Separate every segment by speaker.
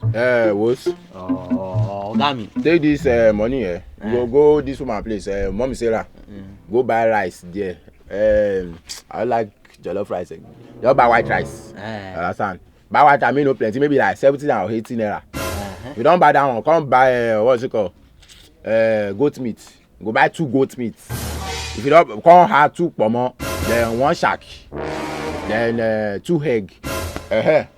Speaker 1: What's?
Speaker 2: Oh, Gami.
Speaker 1: Take this money here. Go this woman place. Mommy Sarah. Go buy rice there. I like jollof rice. Just buy white rice. Understand? Buy white rice, no plenty. Maybe like 17 or 18 naira. If you don't buy that one, come buy what's it called? Goat meat. Go buy 2 goat meats. If you don't come have 2 pomo, then 1 shark, then 2 egg.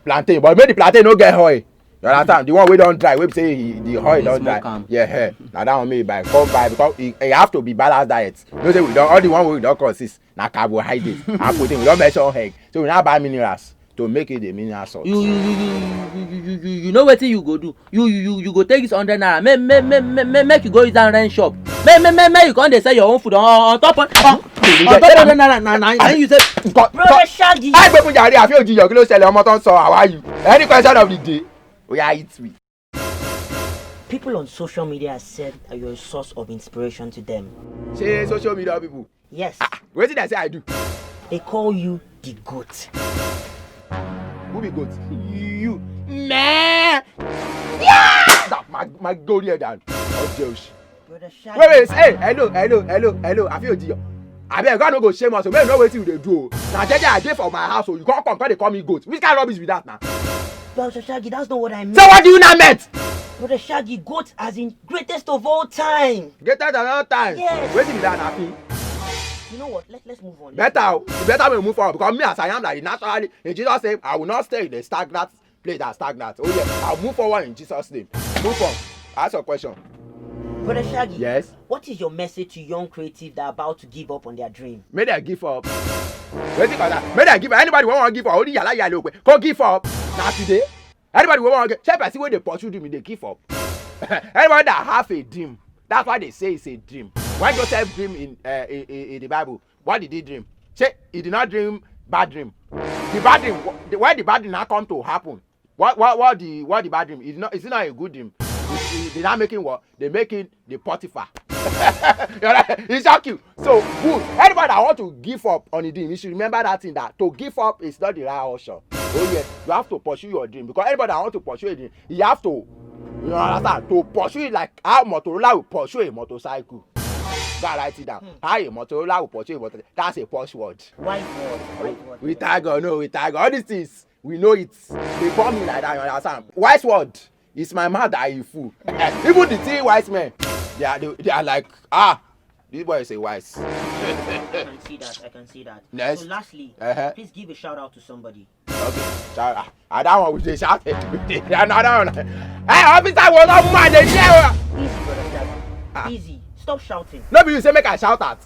Speaker 1: Plantain, but make the plantain no get oil. You understand? The one we don't dry, we say the oil don't dry. Yeah, now that one may buy. Come buy because it have to be balanced diet. You know say we don't all the one we don't consist na carbohydrate and protein. We don't mention egg, so we now buy minerals to make it a mineral salt.
Speaker 2: You know wetin you go do? You go take this 100 naira. Make you go use that rent shop. Make you come dey sell your own food on top of 100 naira. Na you say.
Speaker 3: Brother Shaggy.
Speaker 1: I gbé fún jàre àfi òjìyàn kí ló ṣẹlẹ̀ ọmọ tó ń sọ how are you? Any question of the day? Oya hit me.
Speaker 3: People on social media have said that you're a source of inspiration to them.
Speaker 1: Say social media people.
Speaker 3: Yes.
Speaker 1: Wetin dem say I do?
Speaker 3: They call you the GOAT.
Speaker 1: Who be goat? You. Meh. Yeah. That my goat here down. Oh Josh.
Speaker 3: Brother Shaggy.
Speaker 1: Wait. Hey, hello. Àfi òjìyàn. Abeg God no go shame us. Make you know wetin you dey do. Na jeje I dey for my house so you come dey call me goat. Which kind of rubbish be that na?
Speaker 3: Brother Shaggy, that's not what I meant.
Speaker 1: So what do you now meant?
Speaker 3: Brother Shaggy, GOAT as in greatest of all time.
Speaker 1: Greatest of all time?
Speaker 3: Yes.
Speaker 1: Wetin be that na?
Speaker 3: You know what? Let's move on.
Speaker 1: Better we move forward because me as I am like naturally in Jesus' name I will not stay in the stagnant place that stagnant. Oh yeah, I'll move forward in Jesus' name. Move on. Ask your question.
Speaker 3: Brother Shaggy.
Speaker 1: Yes.
Speaker 3: What is your message to young creatives that are about to give up on their dream?
Speaker 1: May they give up. Wetin cause that? May they give up. Anybody wey wan give up? Only yala okwe. Go give up. Na today. Anybody wey wan give up? Person wey dey pursue dream dey give up. Anybody that have a dream, that's why they say it's a dream. When Joseph dream in the Bible, what did he dream? Say he did not dream bad dream. The bad dream, why the bad dream not come to happen? What the bad dream? It's not a good dream. They're not making what? They're making the Potiphar. It's shock you. So good. Anybody that want to give up on a dream, you should remember that thing that to give up is not the right option. Oh yeah, you have to pursue your dream because anybody that want to pursue a dream, you have to, you understand, to pursue it like how Motorola will pursue a motorcycle. Gotta write it down. How a Motorola will pursue a motorcycle. That's a push word.
Speaker 3: White word.
Speaker 1: We tag on, no, we tag on. All these things, we know it. They call me like that, you understand? Wise word. It's my mouth that you fool. Even the 3 wise men, they are like, this boy is a wise.
Speaker 3: I can see that.
Speaker 1: Yes.
Speaker 3: So lastly, please give a shout out to somebody.
Speaker 1: Okay, shout out. I don't want to shout it. Another one. Hey, officer, was not mad.
Speaker 3: Easy, brother Shaggy. Easy. Stop shouting.
Speaker 1: No, but you say make I shout at.